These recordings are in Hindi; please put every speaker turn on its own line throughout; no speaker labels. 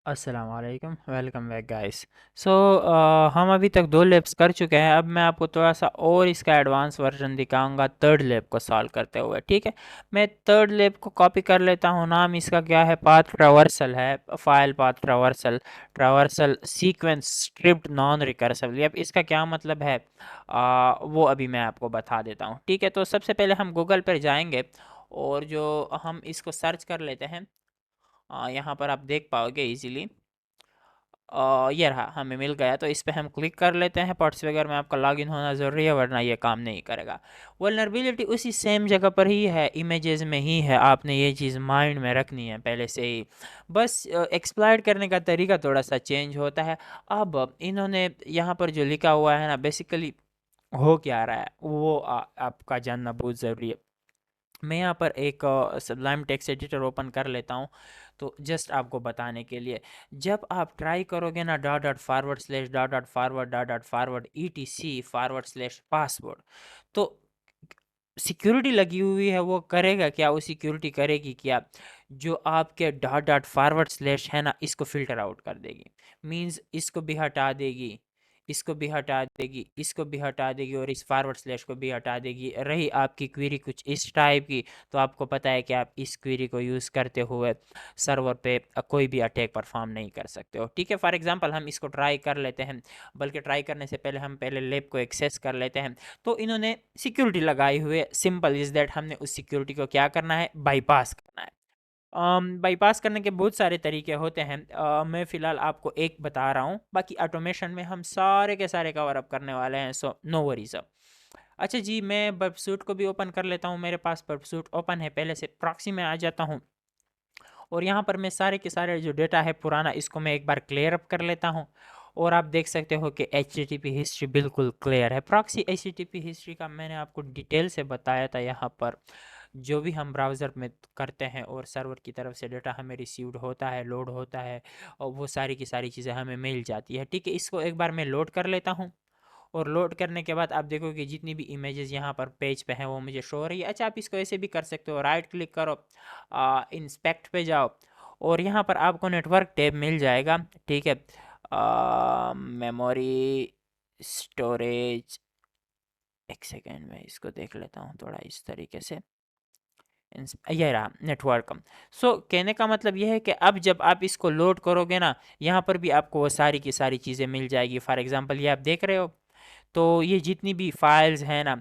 अस्सलाम वालेकुम, वेलकम बैक गाइस। सो हम अभी तक दो लैब्स कर चुके हैं। अब मैं आपको थोड़ा सा और इसका एडवांस वर्जन दिखाऊंगा थर्ड लैब को सॉल्व करते हुए। ठीक है, मैं थर्ड लैब को कॉपी कर लेता हूँ। नाम इसका क्या है? पाथ ट्रावर्सल है। File path traversal, traversal sequence stripped non recursively. अब इसका क्या मतलब है वो अभी मैं आपको बता देता हूँ। ठीक है, तो सबसे पहले हम गूगल पर जाएंगे और जो हम इसको सर्च कर लेते हैं। यहाँ पर आप देख पाओगे इजीली। ये रहा, हमें मिल गया। तो इस पे हम क्लिक कर लेते हैं। पार्ट्स वगैरह में आपका लॉगिन होना ज़रूरी है, वरना ये काम नहीं करेगा। वल्नरेबिलिटी उसी सेम जगह पर ही है, इमेजेस में ही है। आपने ये चीज़ माइंड में रखनी है पहले से ही। बस एक्सप्लॉइट करने का तरीका थोड़ा सा चेंज होता है। अब इन्होंने यहाँ पर जो लिखा हुआ है ना, बेसिकली हो क्या रहा है वो आपका जानना बहुत ज़रूरी है। मैं यहाँ पर एक सब्लाइम टेक्स्ट एडिटर ओपन कर लेता हूँ, तो जस्ट आपको बताने के लिए। जब आप ट्राई करोगे ना dot dot forward slash dot dot forward etc forward slash password, तो सिक्योरिटी लगी हुई है। वो करेगा क्या? वो सिक्योरिटी करेगी क्या? जो आपके डॉट डॉट फॉरवर्ड स्लैश है ना, इसको फिल्टर आउट कर देगी। मींस इसको भी हटा देगी, इसको भी हटा देगी, इसको भी हटा देगी और इस फॉरवर्ड स्लैश को भी हटा देगी। रही आपकी क्वेरी कुछ इस टाइप की, तो आपको पता है कि आप इस क्वेरी को यूज़ करते हुए सर्वर पे कोई भी अटैक परफॉर्म नहीं कर सकते हो। ठीक है, फॉर एग्जांपल हम इसको ट्राई कर लेते हैं। बल्कि ट्राई करने से पहले हम पहले लैब को एक्सेस कर लेते हैं। तो इन्होंने सिक्योरिटी लगाई हुई है। सिंपल इज दैट, हमने उस सिक्योरिटी को क्या करना है? बाईपास करना है। बाईपास करने के बहुत सारे तरीके होते हैं। मैं फ़िलहाल आपको एक बता रहा हूँ, बाकी ऑटोमेशन में हम सारे के सारे कवर अप करने वाले हैं। सो नो वरीज अब। अच्छा जी, मैं बर्पसूट को भी ओपन कर लेता हूँ। मेरे पास बर्पसूट ओपन है, पहले से प्रॉक्सी में आ जाता हूँ। और यहाँ पर मैं सारे के सारे जो डेटा है पुराना, इसको मैं एक बार क्लियर अप कर लेता हूँ। और आप देख सकते हो कि एच हिस्ट्री बिल्कुल क्लियर है। प्रॉक्सी एच हिस्ट्री का मैंने आपको डिटेल से बताया था। यहाँ पर जो भी हम ब्राउज़र में करते हैं और सर्वर की तरफ से डेटा हमें रिसीव्ड होता है, लोड होता है, और वो सारी की सारी चीज़ें हमें मिल जाती है। ठीक है, इसको एक बार मैं लोड कर लेता हूँ। और लोड करने के बाद आप देखो कि जितनी भी इमेजेस यहाँ पर पेज पे हैं वो मुझे शो हो रही है। अच्छा, आप इसको ऐसे भी कर सकते हो, राइट क्लिक करो, इंस्पेक्ट पे जाओ, और यहाँ पर आपको नेटवर्क टैब मिल जाएगा। ठीक है, मेमोरी स्टोरेज, एक सेकेंड में इसको देख लेता हूँ थोड़ा इस तरीके से। ये रहा नेटवर्क। सो कहने का मतलब यह है कि अब जब आप इसको लोड करोगे ना, यहाँ पर भी आपको वो सारी की सारी चीज़ें मिल जाएगी। फॉर एग्जांपल ये आप देख रहे हो, तो ये जितनी भी फाइल्स हैं ना,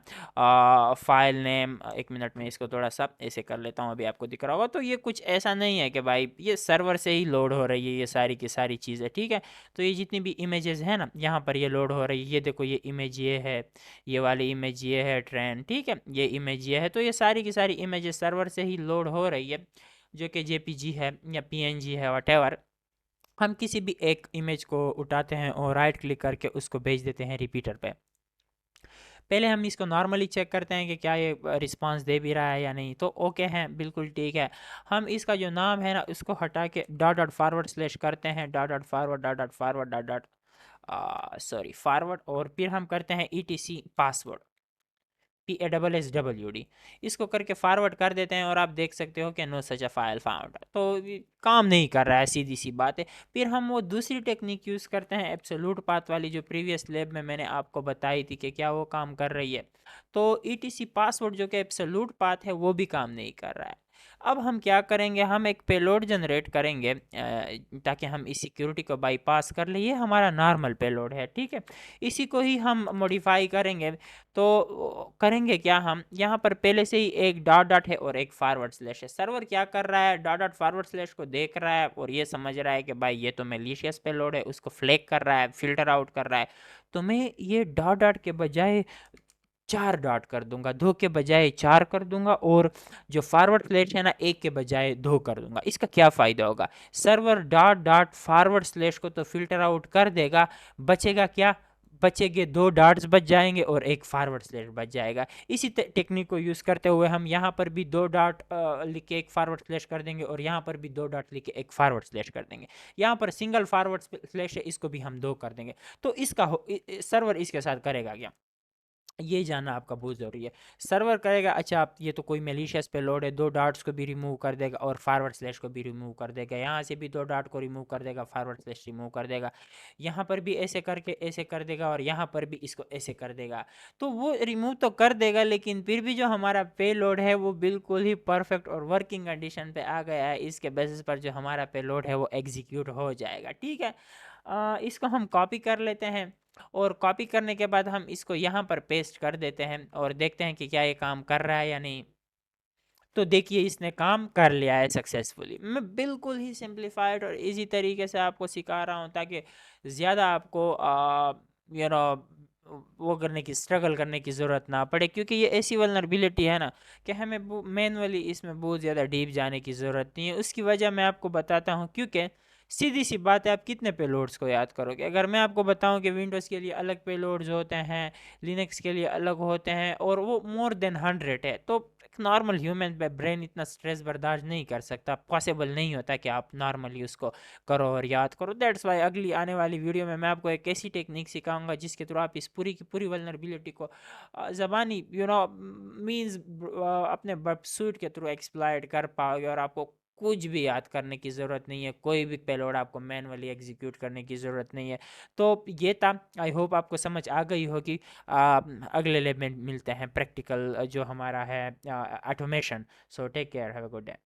फाइल नेम, एक मिनट में इसको थोड़ा सा ऐसे कर लेता हूँ, अभी आपको दिख रहा होगा। तो ये कुछ ऐसा नहीं है कि भाई ये सर्वर से ही लोड हो रही है ये सारी की सारी चीज़ें। ठीक है, तो ये जितनी भी इमेजेस हैं ना, यहाँ पर ये लोड हो रही है। ये देखो, ये इमेज ये है, ये वाली इमेज ये है ट्रेन। ठीक है, ये इमेज ये है। तो ये सारी की सारी इमेजेस सर्वर से ही लोड हो रही है, जो कि जेपीजी है या पीएनजी है, वटेवर। हम किसी भी एक इमेज को उठाते हैं और राइट क्लिक करके उसको भेज देते हैं रिपीटर पे। पहले हम इसको नॉर्मली चेक करते हैं कि क्या ये रिस्पांस दे भी रहा है या नहीं। तो ओके है, बिल्कुल ठीक है। हम इसका जो नाम है ना, उसको हटा के डॉट डॉट फॉरवर्ड स्लैश करते हैं, dot dot forward dot dot forward dot dot sorry forward, और फिर हम करते हैं ईटीसी पासवर्ड, PASSWD। इसको करके फॉरवर्ड कर देते हैं और आप देख सकते हो कि no such a file found. तो ये काम नहीं कर रहा है, सीधी सी बात है। फिर हम वो दूसरी टेक्निक यूज़ करते हैं, एब्सोल्यूट पाथ वाली, जो प्रीवियस लैब में मैंने आपको बताई थी कि क्या वो काम कर रही है। तो ETC पासवर्ड जो कि एब्सोल्यूट पाथ है, वो भी काम नहीं कर रहा है। अब हम क्या करेंगे? हम एक पेलोड जनरेट करेंगे, ताकि हम इस सिक्योरिटी को बाईपास कर ले। ये हमारा नॉर्मल पेलोड है। ठीक है, इसी को ही हम मॉडिफाई करेंगे। तो करेंगे क्या? हम यहाँ पर पहले से ही एक डॉट डॉट है और एक फॉरवर्ड स्लैश है। सर्वर क्या कर रहा है? डॉट डॉट फॉरवर्ड स्लैश को देख रहा है और ये समझ रहा है कि भाई ये तो मैलिशियस पेलोड है, उसको फ्लैग कर रहा है, फिल्टर आउट कर रहा है। तो मैं ये डॉट डॉट के बजाय 4 डॉट कर दूंगा, 2 के बजाय 4 कर दूंगा, और जो फॉरवर्ड स्लैश है ना, 1 के बजाय 2 कर दूंगा। इसका क्या फ़ायदा होगा? Server dot dot forward slash को तो फिल्टर आउट कर देगा, बचेगा क्या? बचेंगे 2 डॉट्स बच जाएंगे और एक फॉरवर्ड स्लैश बच जाएगा। इसी टेक्निक को यूज़ करते हुए हम यहाँ पर भी 2 डॉट लिख के एक फॉरवर्ड स्लैश कर देंगे, और यहाँ पर भी 2 डॉट लिख के एक फॉरवर्ड स्लैश कर देंगे। यहाँ पर सिंगल फॉरवर्ड स्लैश है, इसको भी हम 2 कर देंगे। तो इसका सर्वर इसके साथ करेगा क्या? ये जानना आपका बहुत ज़रूरी है। सर्वर करेगा, अच्छा आप ये तो कोई मेलिशियस पेलोड है, 2 डॉट्स को भी रिमूव कर देगा और फॉरवर्ड स्लैश को भी रिमूव कर देगा, यहाँ से भी 2 डॉट को रिमूव कर देगा, फॉरवर्ड स्लैश रिमूव कर देगा, यहाँ पर भी ऐसे करके ऐसे कर देगा और यहाँ पर भी इसको ऐसे कर देगा। तो वो रिमूव तो कर देगा, लेकिन फिर भी जो हमारा पेलोड है वो बिल्कुल ही परफेक्ट और वर्किंग कंडीशन पे आ गया है। इसके बेसिस पर जो हमारा पेलोड है वो एग्जीक्यूट हो जाएगा। ठीक है, इसको हम कॉपी कर लेते हैं और कॉपी करने के बाद हम इसको यहाँ पर पेस्ट कर देते हैं और देखते हैं कि क्या ये काम कर रहा है या नहीं। तो देखिए इसने काम कर लिया है सक्सेसफुली। मैं बिल्कुल ही सिंप्लीफाइड और इजी तरीके से आपको सिखा रहा हूँ ताकि ज़्यादा आपको यू नो वो करने की स्ट्रगल करने की ज़रूरत ना पड़े, क्योंकि ये ऐसी वल्नरेबिलिटी है ना कि हमें मैनुअली इसमें बहुत ज़्यादा डीप जाने की ज़रूरत नहीं है। उसकी वजह मैं आपको बताता हूँ, क्योंकि सीधी सी बात है, आप कितने पेलोड्स को याद करोगे? अगर मैं आपको बताऊं कि विंडोज़ के लिए अलग पेलोड्स होते हैं, लिनक्स के लिए अलग होते हैं और वो मोर देन 100 है, तो एक नॉर्मल ह्यूमन ब्रेन इतना स्ट्रेस बर्दाश्त नहीं कर सकता, पॉसिबल नहीं होता कि आप नॉर्मली उसको करो और याद करो। दैट्स वाई अगली आने वाली वीडियो में मैं आपको एक ऐसी टेक्निक सिखाऊंगा जिसके थ्रू आप इस पूरी की पूरी वल्नरेबिलिटी को ज़बानी मीन्स अपने बर्पसूट के थ्रू एक्सप्लॉइट कर पाओगे और आपको कुछ भी याद करने की ज़रूरत नहीं है, कोई भी पेलोड आपको मैनुअली एग्जीक्यूट करने की ज़रूरत नहीं है। तो ये था, आई होप आपको समझ आ गई होगी। अगले लेब में मिलते हैं प्रैक्टिकल जो हमारा है automation. So take care, have a good day.